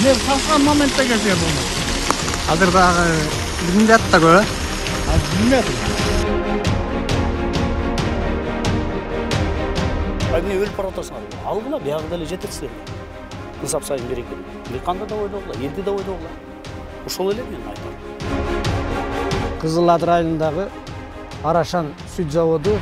мен салган моментте келсе буну. Азыр дагы билинбей атта көп. Азыр билинбей атат. Эмне өлүп баратасыңар? Алгыла, биягы деле жететсиздер. Нысап сайын керек экен. Дыйканды да ойлогула, элди да ойлогула. Ошол эле мен айтам. Кызыл Ат районундагы Арашан сүт заводу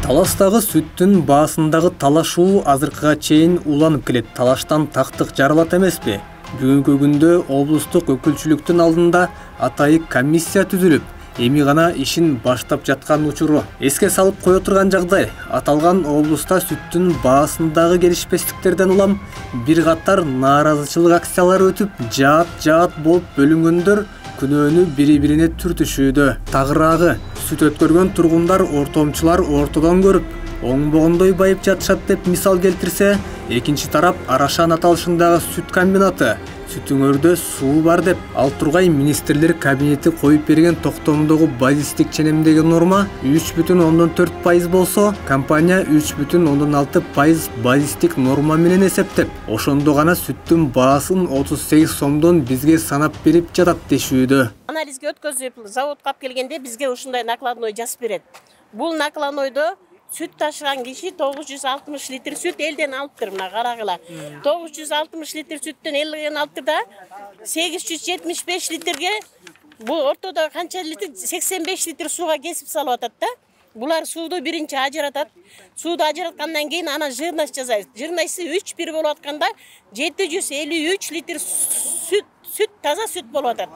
Таластагы сүттүн баасындагы талашуу азыркыга чейин уланып келет. Талаштан тактык жаралат эмеспи? Бүгүнкү күндө облустук өкүлчүлүктүн алдында атайын комиссия түзүлүп, эми гана ишин баштап жаткан учуру. Эске салып кое турган жагдай, аталган облуста сүттүн баасындагы келишпестиктерден улам бир катар нааразычылык акциялары өтүп, жаат болуп бөлүнгөндөр күнөөнү бири-бирине түртүшүүдө. Тагыраагы сүт өткөргөн тургундар ортомчулар ортодон көрүп, оңбогондой байып жатышат деп мисал келтирсе, экинчи тарап Арашан аталышындагы сүт комбинаты сүтүңөрдө суу бар деп, ал тургай министрлер кабинети коюп берген токтомдогу базистик ченемдеги норма 3,4% болсо, компания 3,6% базистик норма менен эсептеп, ошондо гана сүттүн баасын 38 сомдон бизге санап берип жатат дешүүдө. Анализге өткөзүп, заводко алып келгенде бизге ушундай накладной жазып берет. Бул накладнойдо süt taşıran kişi 960 litre süt elden alıptır buna karagıla. 960 litre sütten elden alıptır da 875 litrege bu ortada kança litre 85 litre suğa kesip salıp atat da. Bular suudu birinci ajıratat. Suudu ajıratkandan keyin ana jırnaş жазайбыз. Jırnaşsı 3-1 bolup atkanda 753 litre süt taza süt bolup atat.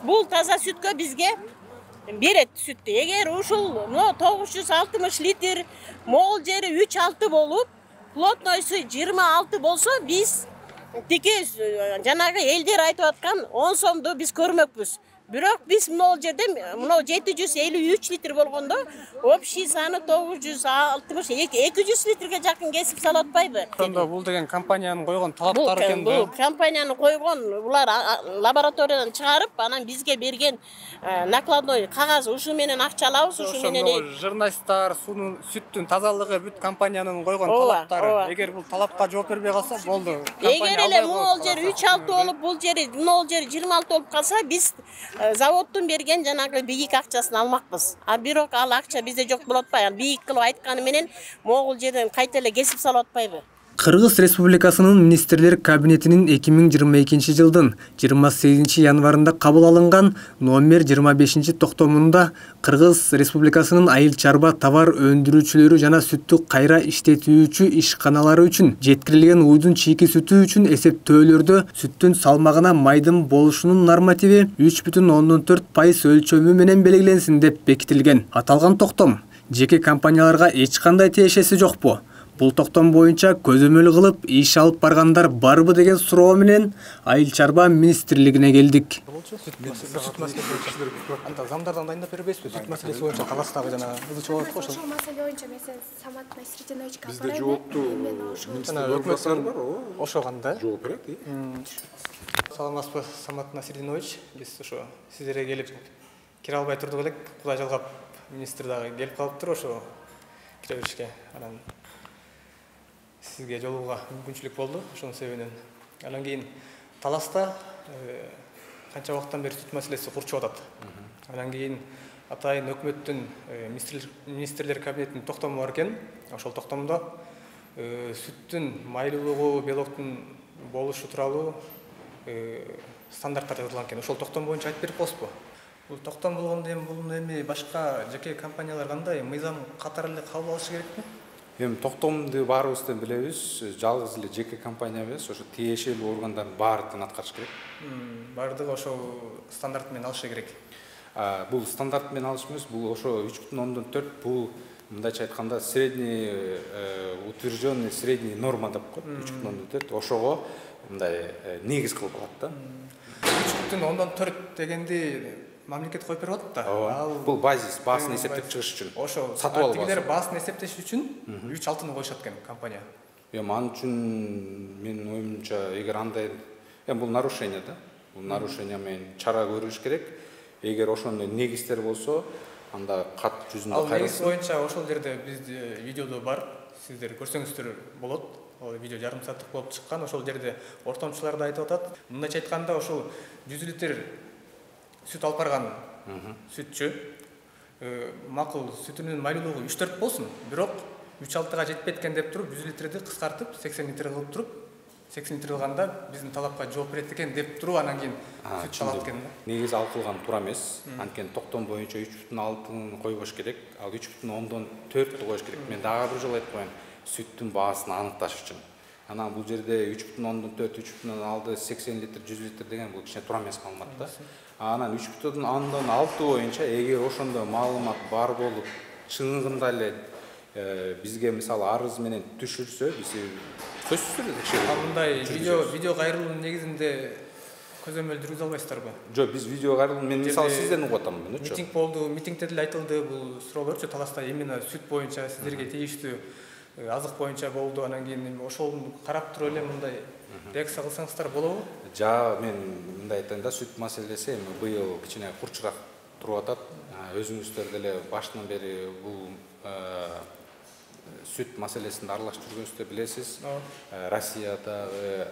Bul taza sütkö bizge берет сүттү. Эгер ушул 960 литр, могул жери 3-6 болуп, плотнойсу 26 болсо, биз тике жанагы элдер айтып аткан 10 сомду биз көрмөкпүз. Бирок биз могул жерде 753 литр болгондо, общий саны 960, 200 литрге жакын кесип салып атпайбы? Ошондо бул деген компаниянын койгон талаптары экен. Бул компаниянын койгон, булар лабораториядан чыгарып, анан бизге берген накладной кагаз ушу менен акча алабыз, ушу менен. Ошондо журналисттер сүттүн тазалыгы бүт компаниянын койгон талаптары. Эгер бул талапка жооп бербей калса, болду. Эгер эле могул жери 3-6 болуп, бул жери 26 болуп калса, биз заводтун берген жанагы бийик акчасын алмакпыз. А бирок ал акча бизде жок болуп атпайбы. Бийик кылып айтканы менен могул жерден кайта эле кесип салып атпайбы? Кыргыз Республикасынын министрлер кабинетинин 2022 жылдын 28 январында кабыл алынган номер 25 токтомунда Кыргыз Республикасынын айыл чарба товар өндүрүүчүлөрү жана сүттү кайра иштетүүчү ишканалары үчүн жеткирилген уйдун чийки сүтү үчүн эсептөөлөрдө сүттүн салмагына майдын болушунун нормативи 3,4% өлчөмү менен белгиленсин деп бекитилген. Аталган токтом жеке компанияларга эч кандай тиешеси жокпу? Бул токтом боюнча көзөмөл кылып иш алып баргандар барбы деген суроо менен айыл чарба министрлигине келдик. Сүт маселеси боюнча замдардан дайындап бербейсизби? Сүт маселеси боюнча таластагы жана ызычы болот го ошол. Ошол маселе боюнча мен Самат Насирдиновичке бизде жооптуу өкмөттөн ошогон да. Жооп берет. Саламатсызбы, Самат Насирдинович. Биз ошо сиздерге келип кире албай турдук элек. Кудай жалгап министр дагы келип калыптыр ошо кире беришке. Анан сизге жолууга мүмкүнчүлүк болду ошонун себебинен. Анан кийин таласта канча убакыттан бери сүт маселеси курчуп атат. Анан кийин атайын өкмөттүн министрлер кабинетинин токтому бар экен. Ошол токтомдо сүттүн майлуулугу, белоктун болушу тууралуу стандартта жазылган экен. Ошол токтом боюнча айтып берип коесузбу? Бул токтом болгондо эми башка жеке компаниялар кандай мыйзам катары эле кабыл алышы керекпи? Эми токтомду баарыбыздан билебиз, жалгыз эле жеке компания эмес, ошо тиешелүү органдардын баардыгын аткарыш керек. Баардыгы ошо стандарт менен алышы керек. Бул стандарт менен алыш эмес, бул ошо 3,4, бул мындайча айтканда средний утвержденный средний норма деп коет. 3,4 ошого мындай негиз кылып алат да. 3,4 дегенди мамлекет коюп берип атат да. Бул базис, баасын эсептеп чыгыш үчүн. Ошо сатып алуу. Тигилер баасын эсептеш үчүн 3,6-ны коюшат экен компания. Ал үчүн менин оюмча, эгер андай, бул нарушение да. Бул нарушение менен чара көрүш керек. Эгер ошондой негиздер болсо, анда кат жүзүндө кайрылсын. Ал негиз боюнча ошол жерде бизде видеодо бар. сиздер көрсөңүздөр болот. Ол видео жарым сааттык болуп чыккан. Ошол жерде ортомчулар да айтып атат. Мындайча айтканда ошол 100 литр сүт алып барган сүтчү макул сүтүнүн майлуулугу 3-4 болсун, бирок 3-6га жетпейт экен деп туруп 100 литрди кыскартып 80 литр кылып туруп 80 литр кылганда биздин талапка жооп берет экен деп туруп анан кийин сүт алат экен да. Негизи ал кылган туура эмес. Анткени токтом боюнча 3,6 койбош керек, ал 3,4 коюш керек. Мен дагы бир жолу айтып коеюн, сүттүн баасын аныкташ үчүн. Анан бул жерде 3,4, 3,6, 80 литр, 100 литр деген бул кичине туура эмес маалымат да. Анан 3,6 боюнча эгер ошондо маалымат бар болуп, чыныгында эле бизге мисалы арыз менен түшүрсө, биз сөзсүз түрдө текшерүү. Мындай видео кайрылуунун негизинде көзөмөл жүргүзө албайсыздарбы? Жок, биз видео кайрылуун мен мисалы сизден угуп атам мынычы. Митинг болду, митингде деле айтылды, бул суроолорчу таласта именно сүт боюнча сиздерге тийиштүү азык боюнча болду. Анан кийин ошол карап туруп эле мындай реакция кылсаңыздар болобу? Жа мен мындай айтайын да, сүт маселеси эми быйыл кичине курчураак туруп атат. Өзүңүздөр деле башынан бери бул сүт маселесинде аралашып жүргөнүздү билесиз. Россиядагы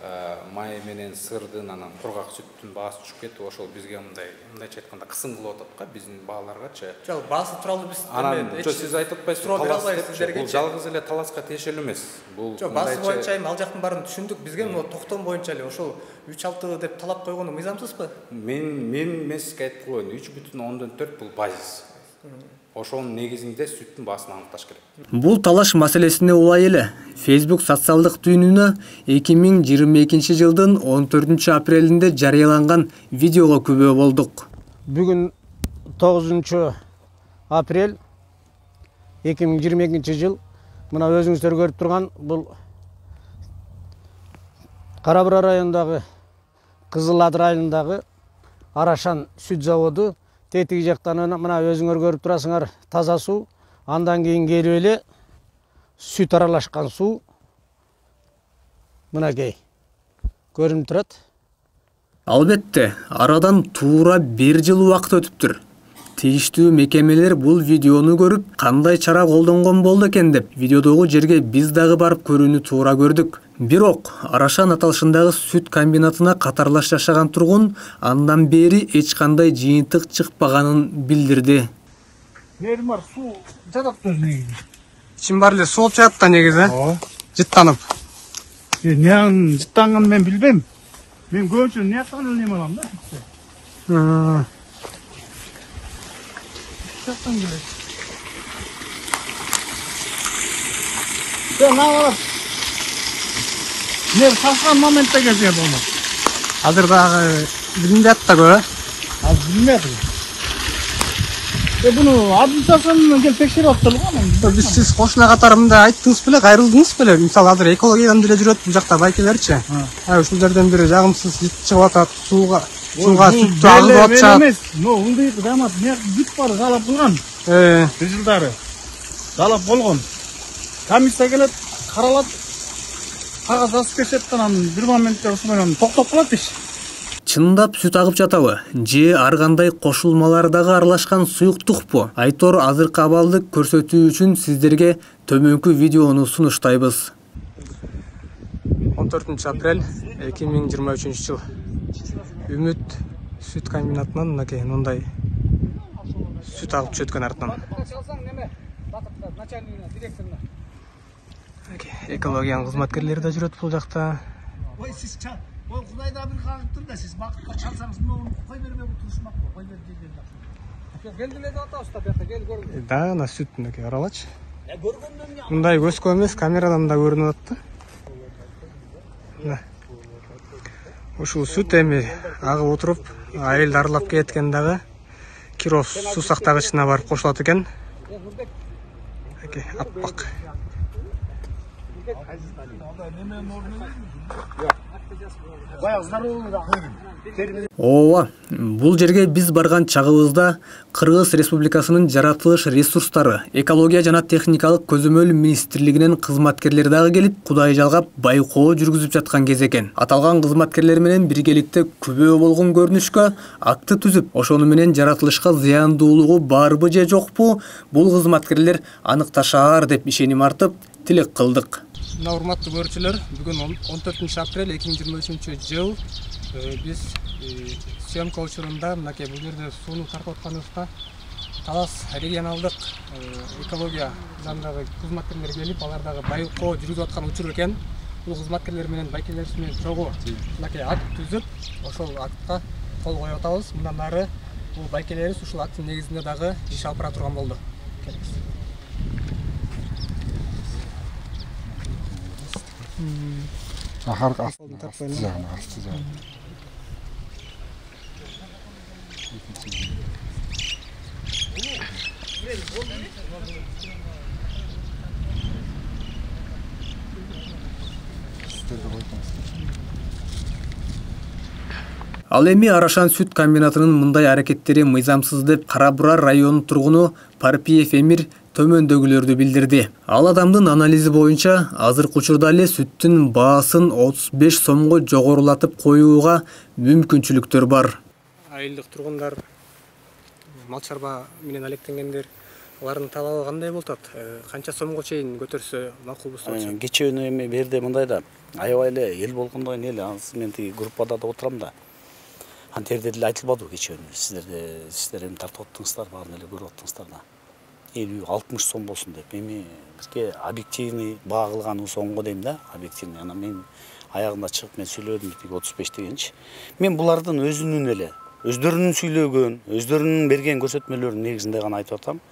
май менен сырдын анан кургак сүттүн баасы түшүп кетти. Ошол бизге мындайча айтканда кысым кылып атат да биздин бааларгачы. Жок, баасы тууралуу биз сиз айтып атпайсызбы, бул жалгыз эле таласка тиешелүү эмес. Бул жок, баасы боюнча эми ал жактын баарын түшүндүк. Бизге могу токтом боюнча эле ошол 3,6 деп талап койгону мыйзамсызбы? Мен эмеске айтып коеюн, 3,4 бул базис. Ошонун негизинде сүттүн баасын аныкташ керек. Бул талаш маселесине улай эле Facebook социалдык түйүнүнө 2022 жылдын 14 апрелинде жарыяланган видеого күбө болдук. Бүгүн 9 апрель 2022 жыл. Мына өзүңүздөр көрүп турган бул Кара Бура районундагы Кызыл Ат районундагы Арашан сүт заводу. Тетиги жактан мына өзүңөр көрүп турасыңар, таза суу, андан кийин келип эле сүт аралашкан суу мынакей көрүнүп турат. Албетте, арадан туура 1 жыл убакыт өтүптүр. Тийиштүү мекемелер бул видеону көрүп, кандай чара колдонгон болду экен деп, видеодогу жерге биз дагы барып көрүүнү туура көрдүк. Бирок Арашан аталышындагы сүт комбинатына катарлаш жашаган тургун андан бери эч кандай жыйынтык чыкпаганын билдирди. Нерим бар, суу жатат өзүнө. Ичим бар эле суу жатат да негизи. Жыттанып. Эмне жыттанганын мен билбейм. Мен көбүнчө неяктан эле неме алам да. Жактан келет. Нағалап. Нер сасқан моментте келсе болмақ. Азыр дагы билинбей атта көп, Аз билмедим. Буну администрациядан келип текшерип атыптыр го. Биз сиз кошуна катарында айттыңыз беле, кайрылдыңыз беле? Мисалы азыр экологиядан деле жүрөт бул жакта байкелерчи. Ушул жерден бир жагымсыз жыт чыгып атат, сууга сүттү агызып атышат. Но улдуй кызамат, не бүт бар жалап кылган. Жылдары жалап болгон. Комиссия келет, каралат. Кагаз жазып кетет, анан бир моментте ошол менен токтоп калат иш. Чындап сүт агып жатабы? Же ар кандай кошулмалар дагы аралашкан суюктукпу? Айтор азыркы абалды көрсөтүү үчүн сиздерге төмөнкү видеону сунуштайбыз. 14 апрель 2023 жыл. Үмүт сүт комбинатынан мынакей мындай сүт агып чөткөн артынан. Экологиянын кызматкерлери да жүрөт бул жакта. Ой, сиз ой, Кудайда бир кагып тур да, сиз бакытка чалсаңыз муну кой бербей турушмак го. Кой берди. Келдиле деп атабыз да, бияка кел көрүн. Да, ана сүт мынакей аралачы. Мындай көзгө эмес, камерадан да көрүнүп атты. Ушул сүт эми агып отуруп, айылды аралап кеткен дагы Киров суу сактагычына барып кошулат экен. Аппак. Ооба, бул жерге биз барган чагыбызда Кыргыз Республикасынын жаратылыш ресурстары, экология жана техникалык көзөмөл министрлигинин кызматкерлери дагы келип, Кудай жалгап байкоо жүргүзүп жаткан кез экен. Аталган кызматкерлер менен биргеликте күбө болгон көрүнүшкө акты түзүп, ошону менен жаратылышка зыяндуулугу барбы же жокпу, бул кызматкерлер аныкташаар деп ишеним артып, тилек кылдык. Мына урматтуу көрүүчүлөр, бүгүн 14 апрель 2023 жыл биз съемка учурунда мынакей бул жерде сууну тартып атканыбызда Талас регионалдык экология жанындагы кызматкерлер келип, алар дагы байкоо жүргүзүп аткан учур экен. Бул кызматкерлер менен байкелер менен чогуу мынакей акт түзүп, ошол актка кол коюп атабыз. Мындан ары бул байкелерибиз ушул акттын негизинде дагы иш алып бара турган болду. Ал эми Арашан сүт комбинатынын мындай аракеттери мыйзамсыз деп Кара-Бура районунун тургуну Парпиев Эмир төмөндөгүлөрдү билдирди. Ал адамдын анализи боюнча азыркы учурда эле сүттүн баасын 35 сомго жогорулатып коюуга мүмкүнчүлүктөр бар. Айылдык тургундар, мал чарба менен алектенгендер, алардын талабы кандай болуп атат? Канча сомго чейин көтөрсө макул болот? Кечүүнү эми берде мындай да аябай эле эл болгондон кийин эле мен тиги группада да отурам да. Антерде деле айтылбады кечүүнү. Сиздер эми тартып аттыңыздар, баарын эле көрүп аттыңыздар да. 50-60 сом болсун деп. Эми бизге объективный баа кылган сомго дейм да, объективный. Анан мен аягында чыгып мен сүйлөдүм тиги 35 дегенчи. Мен булардын өзүнүн эле өздөрүнүн сүйлөгөн, өздөрүнүн берген көрсөтмөлөрүнүн негизинде гана айтып атам.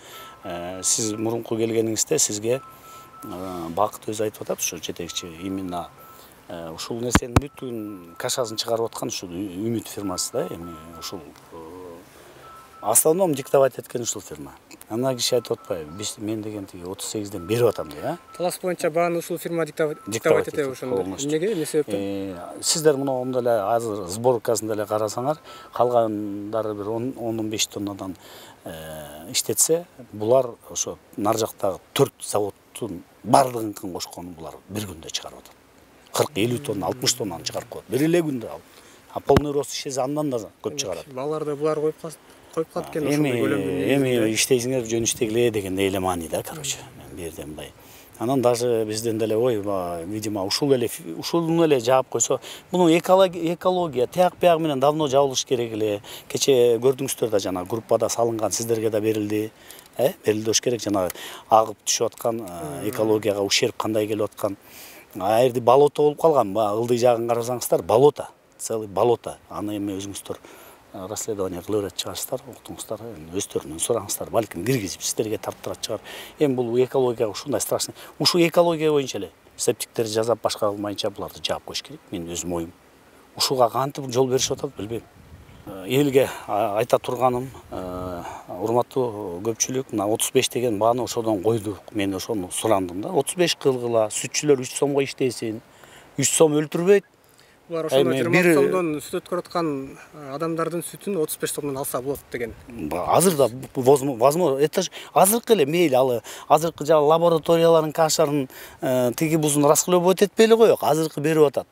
Сиз мурунку келгениңизде сизге Бакыт өзү айтып атат, ушу жетекчи именно ушул нерсенин бүтүн кашасын чыгарып аткан ушул Үмүт фирмасы да, эми ушул основном диктовать эткен ушул фирма. Ана киши айтып атпайбы, мен деген тиги 38ден берип атам дейт, а? Талас боюнча бааны ушул фирма диктовать этет ошондо. Эмнеге? Эмне себептен? Сиздер муну ондо эле азыр сборкасын эле карасаңар, калгандары бир 10-15 тоннадан иштетсе, булар ошо нар жактагы 4 заводдун бардыгын кошкон булар бир күндө чыгарып атат. 40-50 тонна, 60 тоннаны чыгарып коет. Бир эле күндө ал. А полный рост иштесе андан да көп чыгарат. Баларды булар коюп калат экен ошондой көлөмдү. Эми иштейсиңер жөн иштегиле дегенде эле маани да, короче. Мен бердем мындай. Анан даже бизден деле ой, видимо, ушулун эле жаап койсо, муну экология тияк биягы менен давно жабылыш керек эле. Кече көрдүңүздөр да жана группада салынган, сиздерге да берилди. Берилди болуш керек, жана агып түшүп аткан экологияга ущерб кандай келип аткан. Аерде болото болуп калган, ылдый жагын карасаңыздар, болото, целый болото. Аны эми өзүңүздөр расследование кылып берет чыгарсыздар, уктуңуздар, өздөрүнөн сураңыздар, балким киргизип сиздерге тарттырат чыгар. Эми бул экологияга ушундай страшный. Ушу экология боюнча эле септиктерди жасап башка кылмайынча буларды жаап коюш керек. Менин өзүм оюм. Ушуга кантип жол беришип атат билбейм. Элге айта турганым, урматтуу көпчүлүк, мына 35 деген бааны ошодон койдук. Мен ошону сурандым да. 35 кылгыла, сүтчүлөр 3 сомго иштесин. 3 сом өлтүрбөйт. Булар ошондо 20 сомдон сүт өткөрүп аткан адамдардын сүтүн 35 сомдон алса болот деген. Азыр да возможно, это же азыркы эле мейли ал азыркы жана лабораториялардын кашарын тиги бузун расхлебовать этпейли коек. Азыркы берип атат.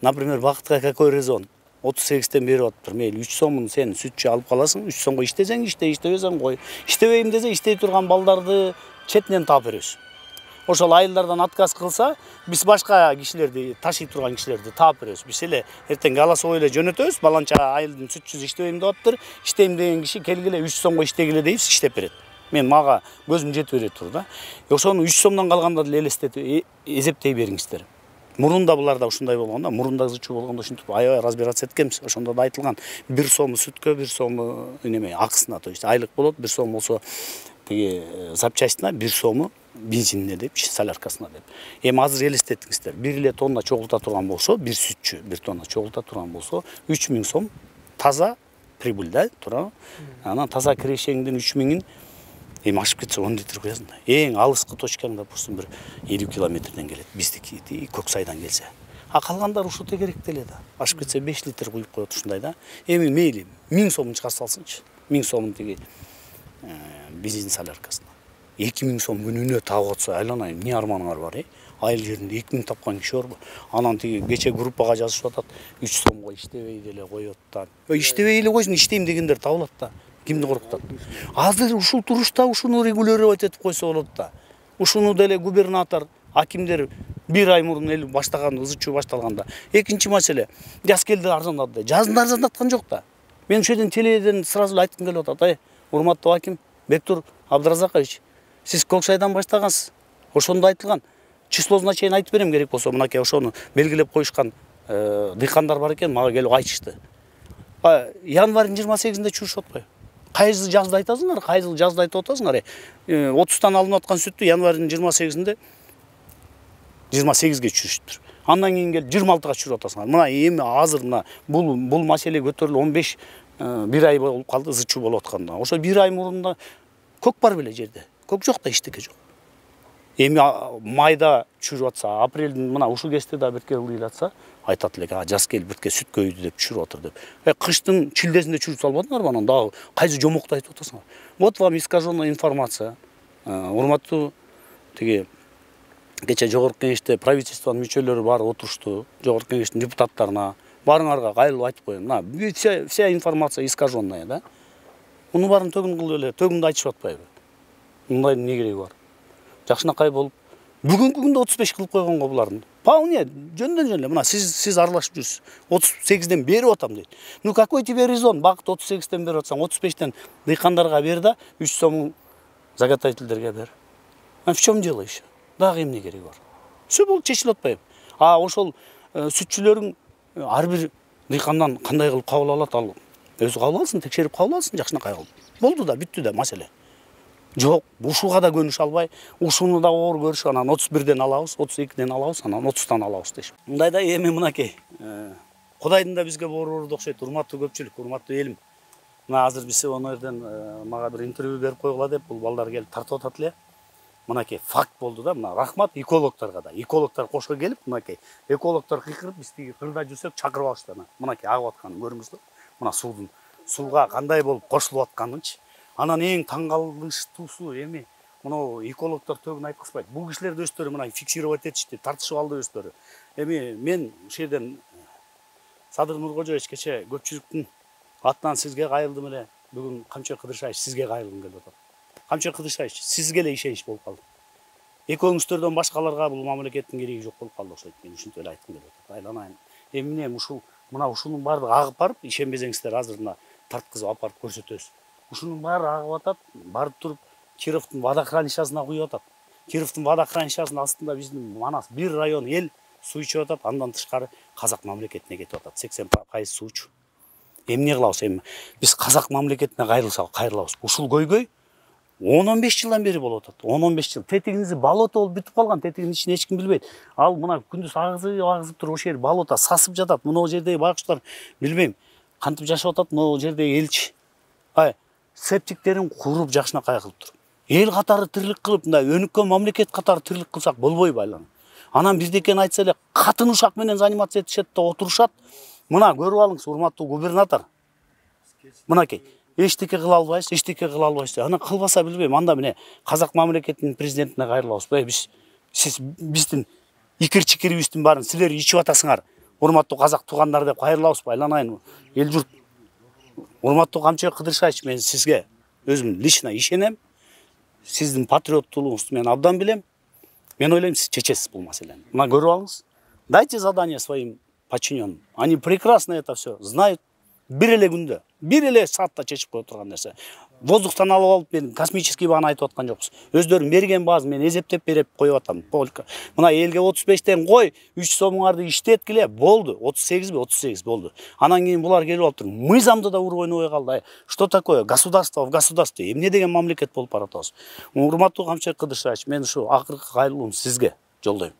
Например, Бакытка какой резон? 38ден берип атыптыр. Мейли 3 сомун сен сүтчү алып каласың, 3 сомго иштесең иштебесең кой. Иштебейм десе, иштей турган балдарды четинен таап беребиз. Ошол айылдардан отказ кылса, биз башка кишилерди, ташый турган кишилерди таап беребиз. Биз эле эртең голосовой эле жөнөтөбүз, баланча айылдын сүтчүсү иштебейм деп атыптыр. Иштейм деген киши келгиле 3 сомго иштегиле дейбиз, иштеп берет. Мен мага көзүм жетип берет тур да. Ошону 3 сомдон калганда деле элестетип, эзептей бериңиздер. Мурунда буларда ушундай болгон да, мурунда зычуу болгондо ушинтип аябай разбираться эткенбиз. Ошондо да айтылган 1 сом сүткө, 1 сом неме акысына, то есть айлык болот, 1 сом болсо тиги запчастина, 1 сому бензинине деп, соляркасына деп. Эми азыр элестетиңиздер. 1 эле тонна чогулта турган болсо, 1 сүтчү 1 тонна чогулта турган болсо, 3000 сом таза прибыль да, тура. Анан таза кирешеңдин 3000-ин эми ашып кетсе 10 литр куясың да. Эң алыскы точкаң, допустим, бир 50 километрден келет. Биздики Көксайдан келсе. А калгандар ушул тегеректе эле да. Ашып кетсе 5 литр куюп коет ушундай да. Эми мейли 1000 сомун чыгарса алсынчы. 1000 сомун тиги бензин соляркасына. 2000 сом күнүнө таап атса, айланайын, эмне арманыңар бар, Айыл жеринде 2000 тапкан киши барбы? Анан тиги кече группага жазышып атат, 3 сомго иштебей деле коет да. Иштебей эле койсун, иштейм дегендер табылат да. Кимди коркутат? Азыр ушул турушта ушуну регулировать этип койсо болот да. Ушуну деле губернатор акимдер 1 ай мурун эл баштаган, ызы чуу башталганда. Экинчи маселе, жаз келди арзандады. Жазында арзандаткан жок да. Мен ошол жерден теледен сразу айткым келип атат. Ай, урматтуу аким Бектур Абдыразакович, сиз Кокшайдан баштагансыз. Ошондо айтылган. Числосуна чейин айтып берем керек болсо, мынакей ошону белгилеп коюшкан дыйкандар бар экен, мага келип айтышты. Январьдын 28-inde чурушуп атпайбы? Кайсы жазда айтасыңар, кайсы жазда айтып атасыңар. 30тан алынып аткан сүттү январьдын 28-inde 28-ге чүрүштүр. Андан кийин келип 26-га чүрүп атасыңар. Мына эми азыр мына бул маселе көтөрүлүп 15 1 ай болуп калды ызы чуу болуп атканда. Ошо 1 ай мурунда көк бар беле жерде. Көк жок да, эчтеке жок. Эми майда чүрүп атса, апрелдин мына ушул кезде да бирке ылдыйлатса, айтат элек, жаз келип бирке сүт көйдү деп чүрүп атыр деп. Кыштын чилдесинде чүрүп салбадыңарбы анан дагы кайсы жомокто айтып атасыңар. Вот вам искаженная информация. Урматтуу тиги кече жогорку кеңеште правительствонун мүчөлөрү бар отурушту, жогорку кеңештин депутаттарына барыңарга кайрылып айтып коеюн. Мына вся информация искаженная, да? Муну баарын төгүн кылып эле, төгүндө айтышып атпайбы? Мындайдын эмне кереги бар? Жакшынакай болуп, бүгүнкү күндө 35 кылып койгонго булардын. Вполне жөндөн эле. Мына сиз аралашып жүрсүз. 38ден берип атам дейт. Ну какой тебе резон? Бакыт 38ден берип атсаң, 35ден дыйкандарга бер да, 3 сом заготовительдерге бер. В чем дело еще? Дагы эмне кереги бар? Все болуп чечилип атпайбы? Ошол сүтчүлөрүң ар бир дыйкандан кандай кылып кабыл алат, ал өзү кабыл алсын, текшерип кабыл алсын, жакшынакай кылып. Болду да, бүттү да маселе. Жок, ушуга да көнүш албай, ушуну да оор көрүш, анан 31ден алабыз, 32ден алабыз, анан 30тан алабыз дешип. Мындайда эми мынакей, Кудайдын да бизге боору окшойт, урматтуу көпчүлүк, урматтуу элим. Мына азыр биз онордон мага бир интервью берип койгула деп, бул балдар келип тартып атат эле. Мынакей факт болду да, мына рахмат экологторго да. Экологтор кошко келип, мынакей экологтор кыйкырып, биз тиги кырда жүрсөк чакырып алышты. Мынакей агып атканын көрүңүздөр. Мына сууга кандай болуп кошулуп атканынчы. Анан эң таң калыштуусу эми мына экологтор төгүн айткызбайт. Бул кишилерди өздөрү мына фиксировать этишти, тартышып алды өздөрү. Эми мен ушул жерден Садыр Нуркожоевич кече көпчүлүктүн атынан сизге кайрылдым эле. Бүгүн Камчы Кыдыршаевич сизге кайрылгым келип атат. Камчы Кыдыршаевич, сизге эле ишенич болуп калды. Экөөңүздөрдөн башкаларга бул мамлекеттин кереги жок болуп калды окшойт. Мен ушинтип эле айткым келип атат. Айланайын. Эмне ушунун баардыгы агып барып, ишенбесеңиздер азыр мына тарткызып алып барып көрсөтөбүз. Ушунун баары агып атат, барып туруп Кировдун водохранилищасына куюп атат. Кировдун водохранилищасынын астында биздин манас бир район эл суу ичип атат, андан тышкары казак мамлекетине кетип атат. 80% суучу. Эмне кылабыз эми? Биз казак мамлекетине кайрылабыз. Ушул көйгөй 10-15 жылдан бери болуп атат. 10-15 жыл. Тетигиңиз болото болуп бүтүп калган, тетигинин ичин эч ким билбейт. Ал мына күндүз агызып туруп ошол жер болото сасып жатат. Мына жердеги байкуштар билбейм кантип жашап атат, мына жердеги элчи. Септиктерин куруп жакшынакай кылып туруп. Эл катары тирлик кылып, мындай өнүккөн мамлекет катары тирлик кылсак болбойбу айланып. Анан бирдекени айтса эле катын ушак менен заниматься этишет да отурушат. Мына көрүп алыңыз, урматтуу губернатор. Мынакей, эчтеке кыла албайсыз, Анан кылбаса билбейм, анда міне казак мамлекетинин президентине кайрылабыз. Сиз биздин икир-чикирибиздин баарын силер ичип атасыңар. Урматтуу казак туугандар деп кайрылабыз, айланайын. Эл журт. Урматтуу Камчы Кыдыршаевич, мен сизге өзүм лично ишенем. Сиздин патриоттуулугуңузду мен абдан билем. Мен ойлойм, сиз чечесиз бул маселени. Мына көрүп алыңыз. Дайте задание своим подчиненным. Они прекрасно это все знают. Бир эле күндө, бир эле саатта чечип кое турган нерсе. Воздухтан алып мен космический бааны айтып аткан жокпуз. Өздөрүн берген баазын мен эзептеп берип коюп атам. Мына элге 35тен кой, 3 сомуңарды иштеткиле, болду. 38 болду. Анан кийин булар келип алып тур. Мыйзамды да уруп ойнобой калды. Что такое государство в государстве? Эмне деген мамлекет болуп баратабыз? Урматтуу Камчы Кыдыршаевич, мен ушу акыркы кайрылуум сизге жолдойм.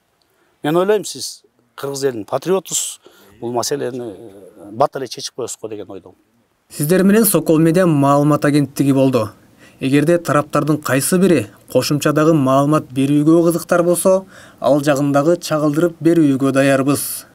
Мен ойлойм, сиз кыргыз элинин патриотусуз. Бул маселени бат эле чечип коесуз го деген ойдомун. Сиздер менен Сокол Медиа маалымат агенттиги болду. Эгерде тараптардын кайсы бири кошумчадагы маалымат берүүгө кызыктар болсо, ал жагындагы чагылдырып берүүгө даярбыз.